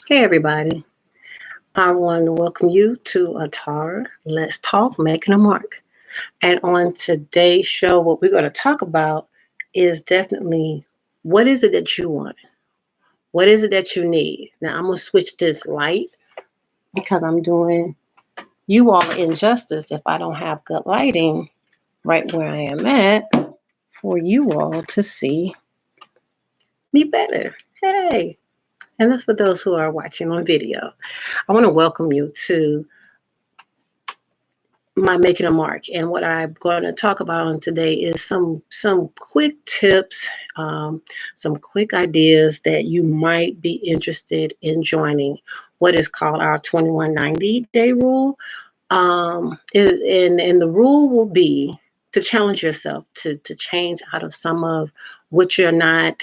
Hey everybody, I want to welcome you to Atara. Let's Talk Making a Mark. And on today's show, what we're going to talk about is definitely what is it that you want? What is it that you need? Now, I'm going to switch this light because I'm doing you all injustice if I don't have good lighting right where I am at for you all to see me better. Hey, and that's for those who are watching on video. I want to welcome you to my making a mark, and what I'm going to talk about on today is some quick tips, some quick ideas that you might be interested in joining what is called our 2190-day rule. And the rule will be to challenge yourself to change out of some of what you're not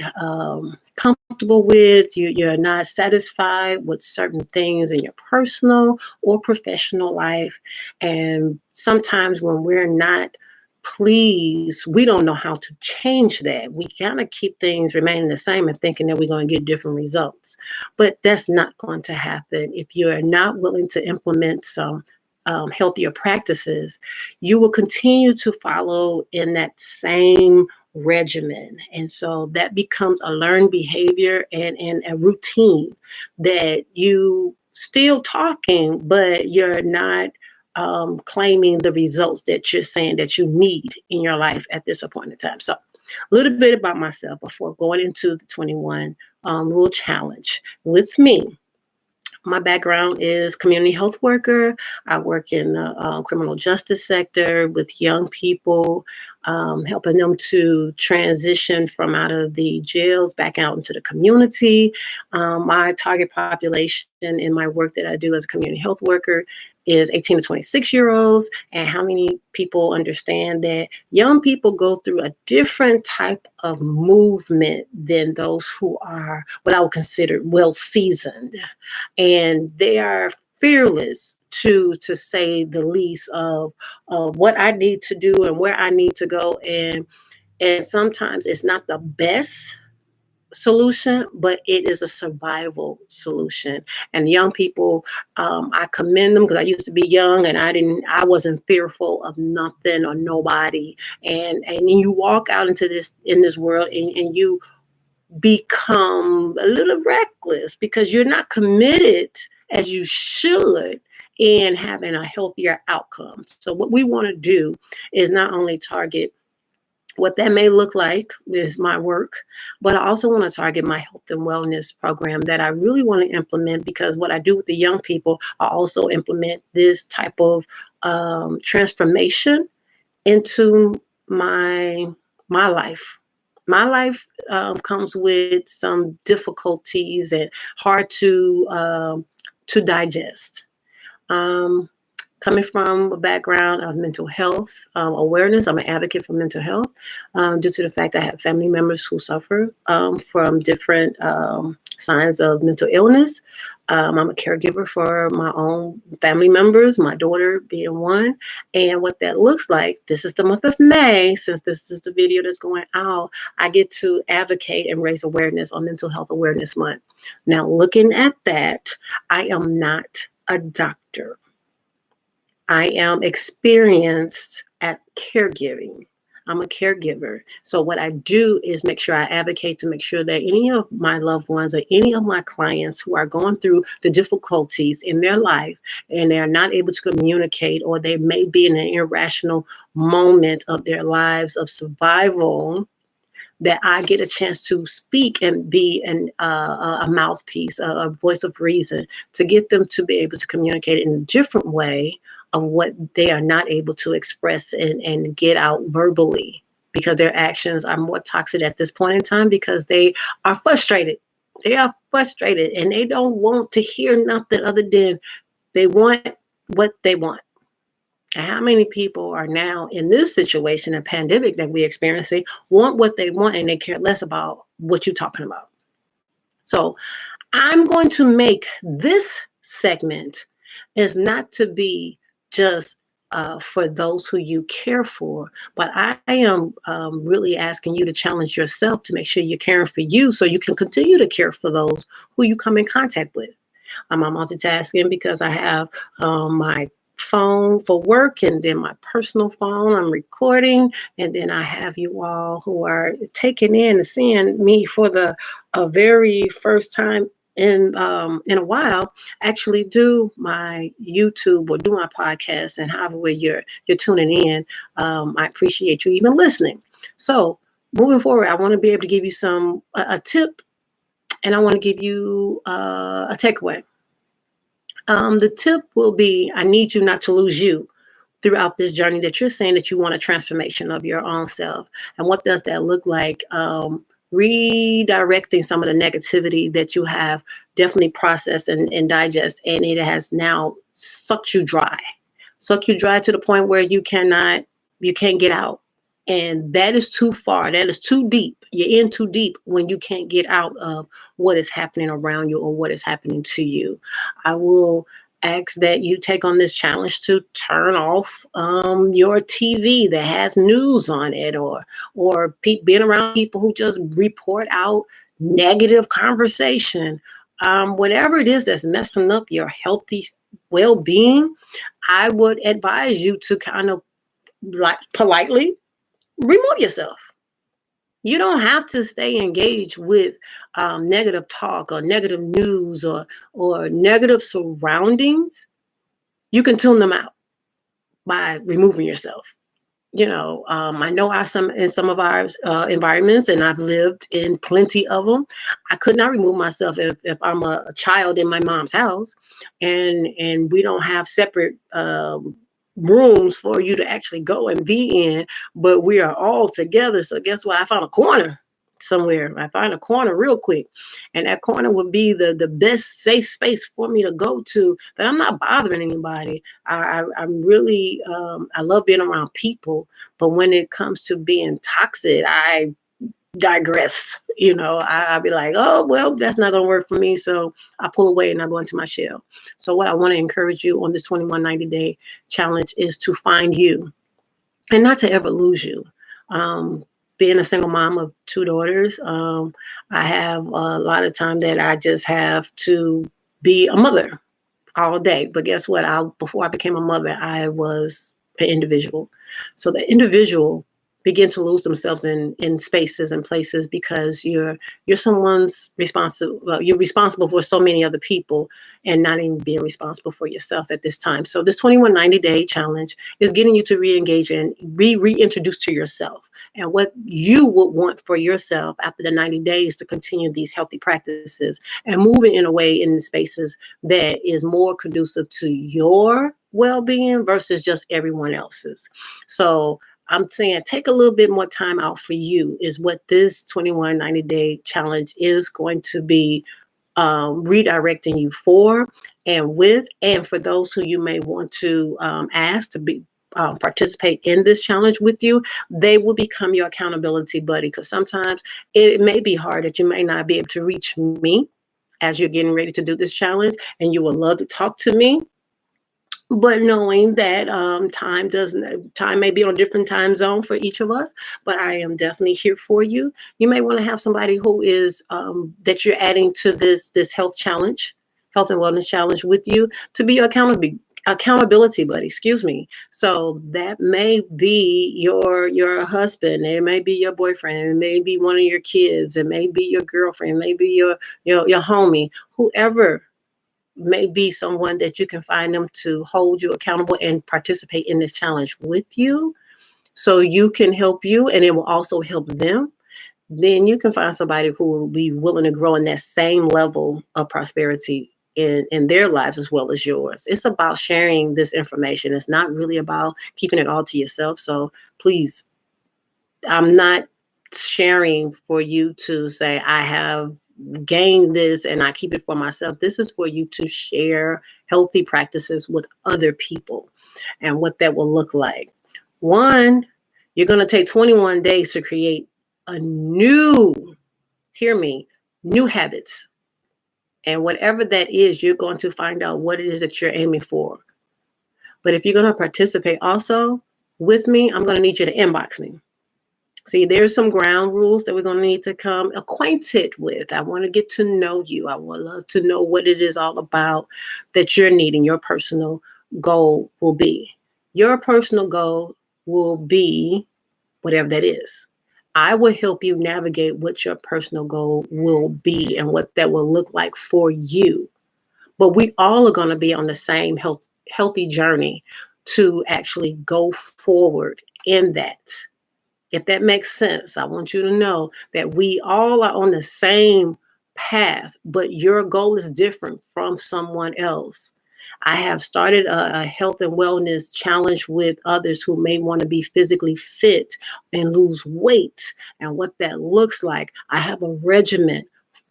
comfortable with. You're not satisfied with certain things in your personal or professional life. And sometimes when we're not pleased, we don't know how to change that. We kind of keep things remaining the same and thinking that we're going to get different results. But that's not going to happen if you're not willing to implement some healthier practices. You will continue to follow in that same regimen. And so that becomes a learned behavior and a routine that you still talking, but you're not claiming the results that you're saying that you need in your life at this appointed time. So a little bit about myself before going into the 21 rule challenge with me. My background is community health worker. I work in the criminal justice sector with young people, helping them to transition from out of the jails back out into the community. My target population in my work that I do as a community health worker is 18 to 26-year-olds. And how many people understand that young people go through a different type of movement than those who are what I would consider well seasoned, and they are fearless to say the least of what I need to do and where I need to go. And sometimes it's not the best solution, but it is a survival solution. And young people, I commend them because I used to be young and I wasn't fearful of nothing or nobody. And you walk out into this world and you become a little reckless because you're not committed as you should in having a healthier outcome. So what we want to do is not only target what that may look like is my work, but I also want to target my health and wellness program that I really want to implement, because what I do with the young people, I also implement this type of transformation into my life. My life comes with some difficulties and hard to digest. Um, Coming from a background of mental health awareness, I'm an advocate for mental health due to the fact I have family members who suffer from different signs of mental illness. I'm a caregiver for my own family members, my daughter being one. And what that looks like, this is the month of May, since this is the video that's going out, I get to advocate and raise awareness on Mental Health Awareness Month. Now, looking at that, I am not a doctor. I am experienced at caregiving. I'm a caregiver. So what I do is make sure I advocate to make sure that any of my loved ones or any of my clients who are going through the difficulties in their life and they're not able to communicate, or they may be in an irrational moment of their lives of survival, that I get a chance to speak and be a mouthpiece, a voice of reason, to get them to be able to communicate in a different way of what they are not able to express and get out verbally, because their actions are more toxic at this point in time because they are frustrated. They are frustrated and they don't want to hear nothing other than they want what they want. And how many people are now in this situation, a pandemic that we're experiencing, want what they want and they care less about what you're talking about? So I'm going to make this segment is not to be just for those who you care for, but I am really asking you to challenge yourself to make sure you're caring for you so you can continue to care for those who you come in contact with. I'm multitasking because I have my phone for work and then my personal phone. I'm recording, and then I have you all who are taking in and seeing me for the very first time in a while actually do my YouTube or do my podcast, and however way you're tuning in. I appreciate you even listening. So moving forward, I want to be able to give you a tip, and I want to give you a takeaway. The tip will be, I need you not to lose you throughout this journey that you're saying that you want a transformation of your own self. And what does that look like? Redirecting some of the negativity that you have definitely processed and digest, and it has now sucked you dry to the point where you can't get out. And that is too far. That is too deep. You're in too deep when you can't get out of what is happening around you or what is happening to you. I will ask that you take on this challenge to turn off your TV that has news on it, or being around people who just report out negative conversation. Whatever it is that's messing up your healthy well-being, I would advise you to kind of like politely remove yourself. You don't have to stay engaged with negative talk or negative news or negative surroundings. You can tune them out by removing yourself. I know in some of our environments, and I've lived in plenty of them. I could not remove myself if I'm a child in my mom's house, and we don't have separate rooms for you to actually go and be in, but we are all together. So guess what? I found a corner somewhere. I find a corner real quick, and that corner would be the best safe space for me to go to, that I'm not bothering anybody. I'm really I love being around people, but when it comes to being toxic, I digress. I'll be like, oh well, that's not gonna work for me, so I pull away and I go into my shell. So what I want to encourage you on this 21 90-day challenge is to find you and not to ever lose you. Being a single mom of two daughters, I have a lot of time that I just have to be a mother all day. But guess what? Before I became a mother, I was an individual. So the individual begin to lose themselves in spaces and places because you're someone's responsible. Well, you're responsible for so many other people and not even being responsible for yourself at this time. So this 21 90-day challenge is getting you to re-engage and reintroduce to yourself and what you would want for yourself after the 90 days to continue these healthy practices and moving in a way in spaces that is more conducive to your well-being versus just everyone else's. So I'm saying take a little bit more time out for you is what this 21 90-day challenge is going to be redirecting you for and with. And for those who you may want to ask to be participate in this challenge with you, they will become your accountability buddy, because sometimes it may be hard that you may not be able to reach me as you're getting ready to do this challenge, and you would love to talk to me. But knowing that time may be on a different time zone for each of us, but I am definitely here for you. You may want to have somebody who is that you're adding to this health and wellness challenge with you to be your accountability buddy. Excuse me. So that may be your husband, it may be your boyfriend, it may be one of your kids, it may be your girlfriend, it may be your homie, whoever may be someone that you can find them to hold you accountable and participate in this challenge with you, so you can help you and it will also help them. Then you can find somebody who will be willing to grow in that same level of prosperity in their lives as well as yours. It's about sharing this information. It's not really about keeping it all to yourself. So please, I'm not sharing for you to say I have gain this and I keep it for myself. This is for you to share healthy practices with other people and what that will look like. One, you're going to take 21 days to create hear me, new habits. And whatever that is, you're going to find out what it is that you're aiming for. But if you're going to participate also with me, I'm going to need you to inbox me. See, there's some ground rules that we're going to need to come acquainted with. I want to get to know you. I would love to know what it is all about that you're needing. Your personal goal will be. Your personal goal will be whatever that is. I will help you navigate what your personal goal will be and what that will look like for you. But we all are going to be on the same healthy journey to actually go forward in that. If that makes sense, I want you to know that we all are on the same path, but your goal is different from someone else. I have started a health and wellness challenge with others who may want to be physically fit and lose weight and what that looks like. I have a regimen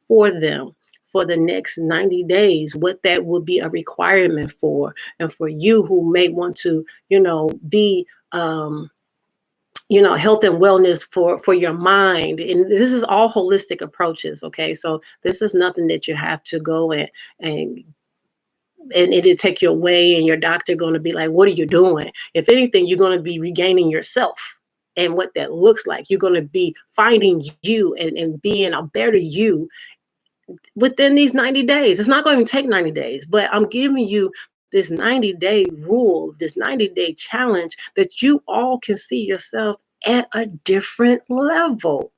for them for the next 90 days, what that would be a requirement for. And for you who may want to, be health and wellness for your mind, and this is all holistic approaches. Okay, so this is nothing that you have to go and it'll take you away and your doctor going to be like, what are you doing? If anything, you're going to be regaining yourself and what that looks like. You're going to be finding you and being a better you within these 90 days. It's not going to take 90 days, but I'm giving you this 90-day rule, this 90-day challenge that you all can see yourself at a different level.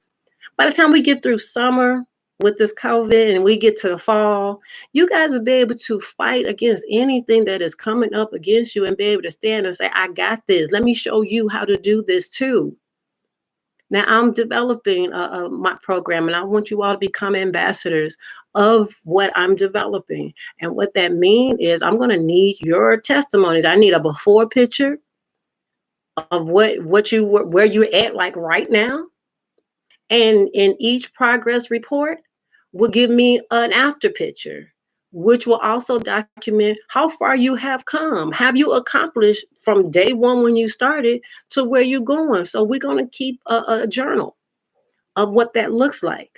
By the time we get through summer with this COVID and we get to the fall, you guys will be able to fight against anything that is coming up against you and be able to stand and say, I got this. Let me show you how to do this too. Now, I'm developing my program, and I want you all to become ambassadors of what I'm developing. And what that means is I'm going to need your testimonies. I need a before picture of where you're at like right now. And in each progress report will give me an after picture, which will also document how far you have come. Have you accomplished from day one when you started to where you're going? So we're going to keep a journal of what that looks like.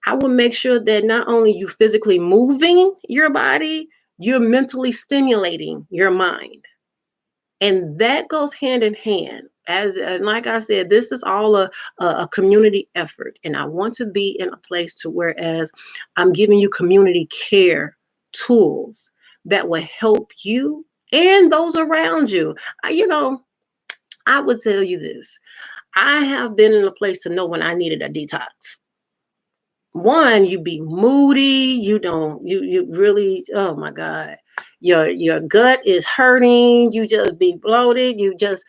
I will make sure that not only you physically moving your body, you're mentally stimulating your mind. And that goes hand in hand. And like I said, this is all a community effort. And I want to be in a place to whereas I'm giving you community care tools that will help you and those around you. I would tell you this. I have been in a place to know when I needed a detox. One, you be moody, you really, oh my God, your gut is hurting, you just be bloated, you just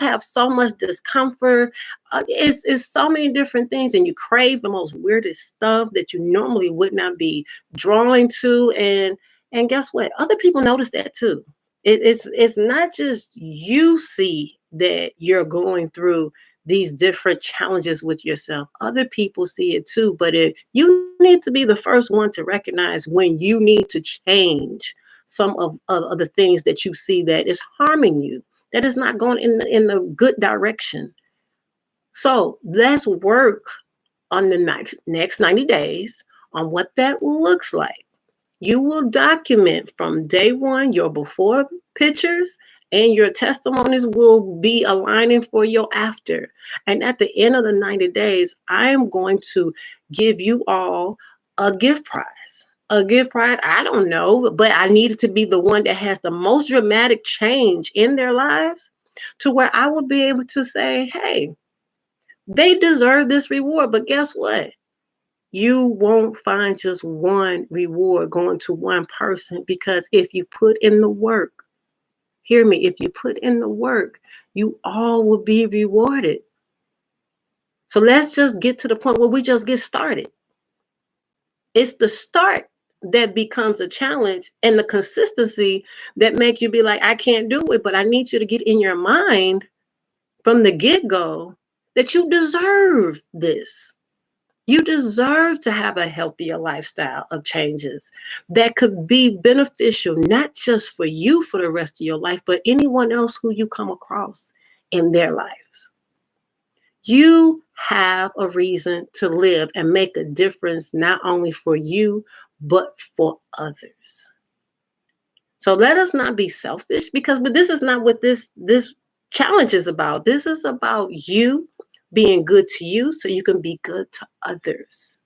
have so much discomfort. It's so many different things, and you crave the most weirdest stuff that you normally would not be drawn to. And guess what? Other people notice that too. It's not just you see that you're going through these different challenges with yourself. Other people see it too, but you need to be the first one to recognize when you need to change some of the things that you see that is harming you, that is not going in the good direction. So let's work on the next 90 days on what that looks like. You will document from day one your before pictures, and your testimonies will be aligning for your after. And at the end of the 90 days, I am going to give you all a gift prize. A gift prize, I don't know, but I need it to be the one that has the most dramatic change in their lives to where I will be able to say, hey, they deserve this reward. But guess what? You won't find just one reward going to one person, because if you put in the work, hear me, if you put in the work, you all will be rewarded. So let's just get to the point where we just get started. It's the start that becomes a challenge, and the consistency that make you be like, I can't do it. But I need you to get in your mind from the get-go that you deserve this. You deserve to have a healthier lifestyle of changes that could be beneficial, not just for you for the rest of your life, but anyone else who you come across in their lives. You have a reason to live and make a difference, not only for you, but for others. So let us not be selfish, but this is not what this challenge is about. This is about you being good to you so you can be good to others.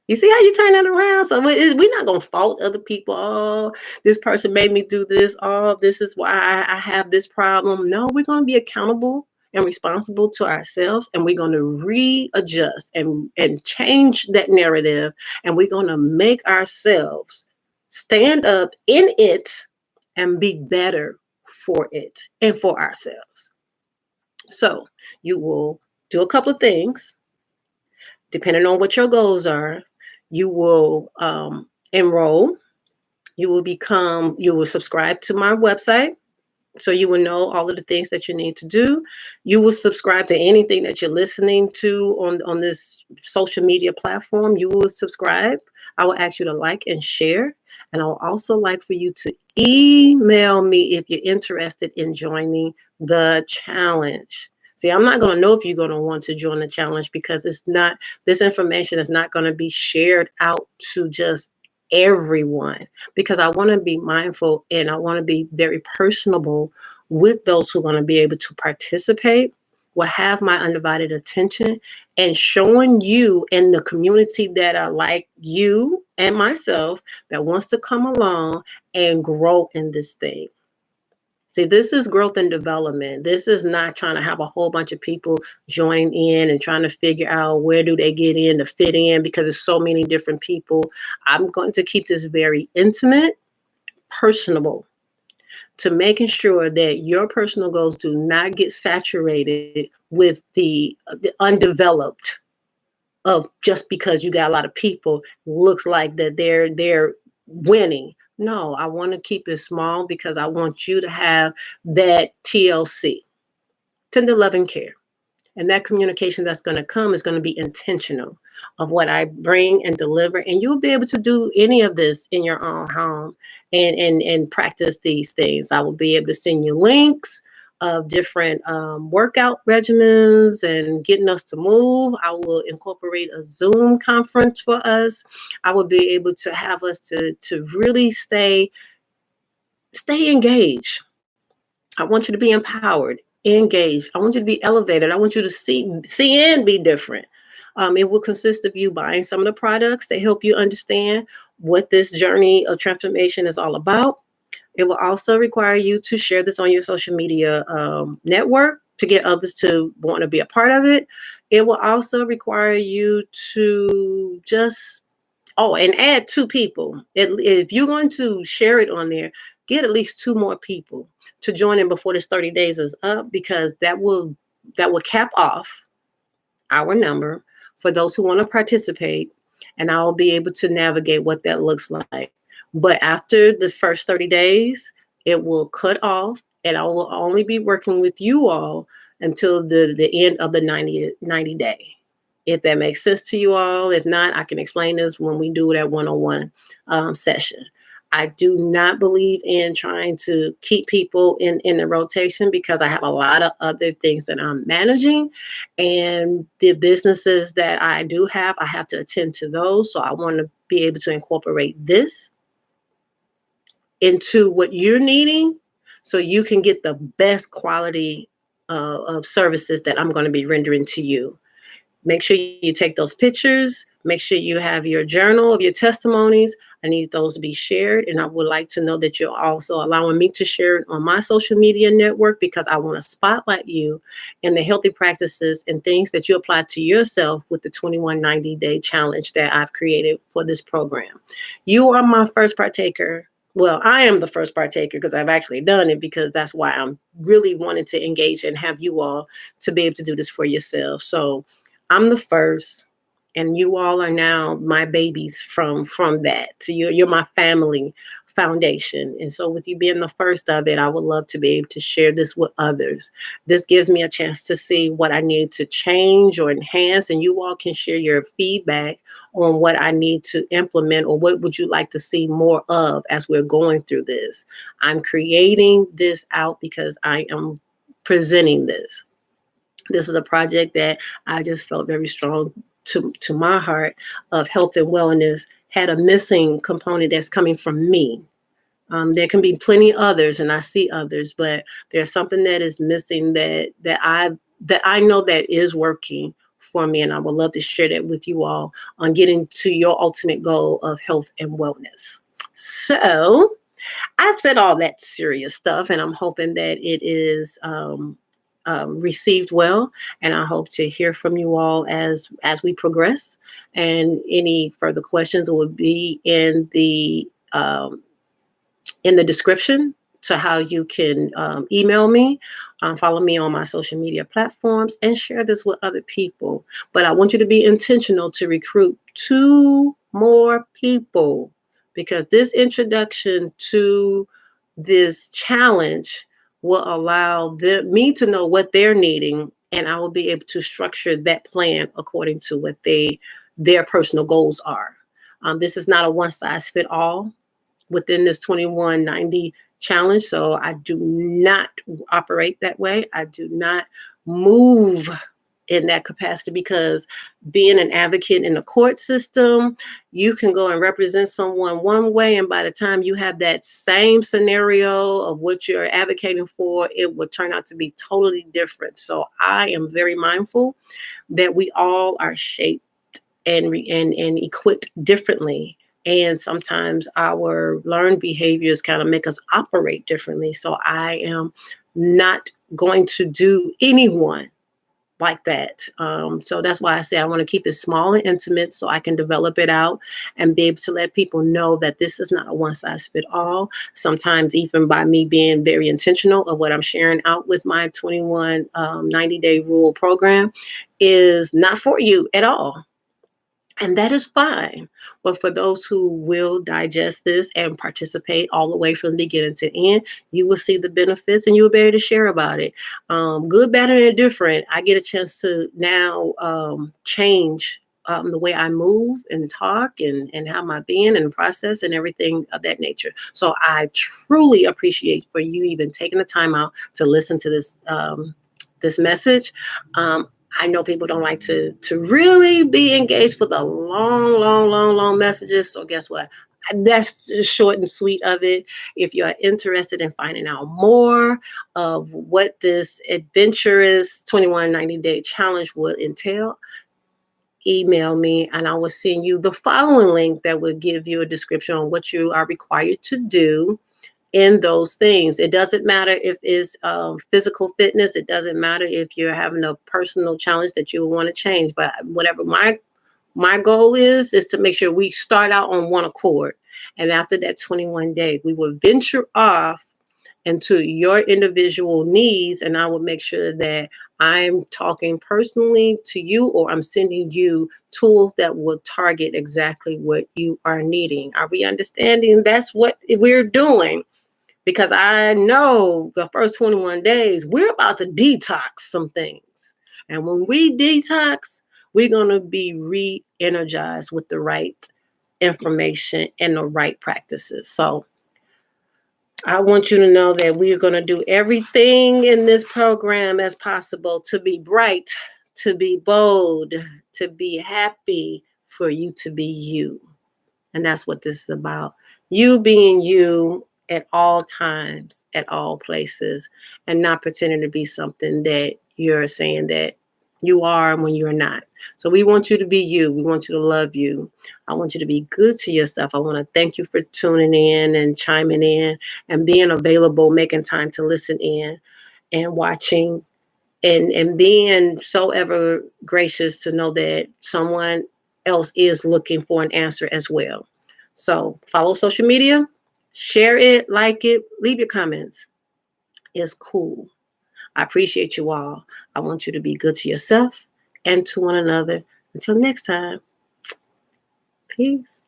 You see how you turn that around? So we're not going to fault other people. Oh, this person made me do this. Oh, this is why I have this problem. No, we're going to be accountable and responsible to ourselves, and we're going to readjust and change that narrative, and we're going to make ourselves stand up in it and be better for it and for ourselves. So you will do a couple of things depending on what your goals are. You will enroll. You will subscribe to my website. So you will know all of the things that you need to do. You will subscribe to anything that you're listening to on this social media platform. You will subscribe. I will ask you to like and share. And I will also like for you to email me if you're interested in joining the challenge. See, I'm not going to know if you're going to want to join the challenge because this information is not going to be shared out to just everyone, because I want to be mindful and I want to be very personable with those who are going to be able to participate, will have my undivided attention, and showing you and the community that are like you and myself that wants to come along and grow in this thing. See, this is growth and development. This is not trying to have a whole bunch of people joining in and trying to figure out where do they get in to fit in, because there's so many different people. I'm going to keep this very intimate, personable, to making sure that your personal goals do not get saturated with the undeveloped of just because you got a lot of people, looks like that they're winning. No, I want to keep it small because I want you to have that TLC, tender love and care. And that communication that's going to come is going to be intentional of what I bring and deliver. And you'll be able to do any of this in your own home and practice these things. I will be able to send you links of different workout regimens and getting us to move. I will incorporate a Zoom conference for us. I will be able to have us to really stay engaged. I want you to be empowered, engaged. I want you to be elevated. I want you to see and be different. It will consist of you buying some of the products that help you understand what this journey of transformation is all about. It will also require you to share this on your social media network to get others to want to be a part of it. It will also require you to just and add 2 people. If you're going to share it on there, get at least 2 more people to join in before this 30 days is up, because that will cap off our number for those who want to participate, and I'll be able to navigate what that looks like. But after the first 30 days, it will cut off, and I will only be working with you all until the end of the 90 day. If that makes sense to you all. If not, I can explain this when we do that one-on-one session. I do not believe in trying to keep people in the rotation, because I have a lot of other things that I'm managing, and the businesses that I do have, I have to attend to those. So I want to be able to incorporate this into what you're needing so you can get the best quality of services that I'm going to be rendering to you. Make sure you take those pictures. Make sure you have your journal of your testimonies. I need those to be shared. And I would like to know that you're also allowing me to share it on my social media network, because I want to spotlight you and the healthy practices and things that you apply to yourself with the 21 90-day challenge that I've created for this program. You are my first partaker. Well, I am the first partaker because I've actually done it, because that's why I'm really wanting to engage and have you all to be able to do this for yourself. So I'm the first, and you all are now my babies from that. So you're my family foundation. And so with you being the first of it, I would love to be able to share this with others. This gives me a chance to see what I need to change or enhance, and you all can share your feedback on what I need to implement, or what would you like to see more of as we're going through this. I'm creating this out because I am presenting this. This is a project that I just felt very strong to my heart of health and wellness had a missing component that's coming from me. There can be plenty others, and I see others, but there's something that is missing that that I know that is working for me. And I would love to share that with you all on getting to your ultimate goal of health and wellness. So I've said all that serious stuff, and I'm hoping that it is received well. And I hope to hear from you all as we progress. And any further questions will be in the description to how you can email me, follow me on my social media platforms, and share this with other people. But I want you to be intentional to recruit 2 more people, because this introduction to this challenge will allow me to know what they're needing, and I will be able to structure that plan according to what their personal goals are. This is not a one size fit all within this 2190 challenge. So I do not operate that way. I do not move in that capacity, because being an advocate in the court system, you can go and represent someone one way, and by the time you have that same scenario of what you're advocating for, it will turn out to be totally different. So I am very mindful that we all are shaped and equipped differently. And sometimes our learned behaviors kind of make us operate differently. So I am not going to do anyone like that. So that's why I say I want to keep it small and intimate so I can develop it out and be able to let people know that this is not a one size fit all. Sometimes even by me being very intentional of what I'm sharing out with my 21 90-day rule program is not for you at all. And that is fine. But for those who will digest this and participate all the way from the beginning to end, you will see the benefits and you will be able to share about it. Good, bad, and indifferent. I get a chance to now change the way I move and talk and how my being and process and everything of that nature. So I truly appreciate for you even taking the time out to listen to this message. I know people don't like to really be engaged for the long messages. So guess what? That's just short and sweet of it. If you're interested in finding out more of what this adventurous 21 90-day challenge would entail, email me and I will send you the following link that will give you a description on what you are required to do in those things. It doesn't matter if it's physical fitness. It doesn't matter if you're having a personal challenge that you want to change. But whatever my goal is to make sure we start out on one accord. And after that 21 days, we will venture off into your individual needs. And I will make sure that I'm talking personally to you, or I'm sending you tools that will target exactly what you are needing. Are we understanding? That's what we're doing. Because I know the first 21 days, we're about to detox some things. And when we detox, we're going to be re-energized with the right information and the right practices. So I want you to know that we are going to do everything in this program as possible to be bright, to be bold, to be happy, for you to be you. And that's what this is about. You being you at all times, at all places, and not pretending to be something that you're saying that you are when you're not. So we want you to be you. We want you to love you. I want you to be good to yourself. I want to thank you for tuning in and chiming in and being available, making time to listen in and watching and being so ever gracious to know that someone else is looking for an answer as well. So follow social media, share it, like it, leave your comments. It's cool. I appreciate you all. I want you to be good to yourself and to one another. Until next time, peace.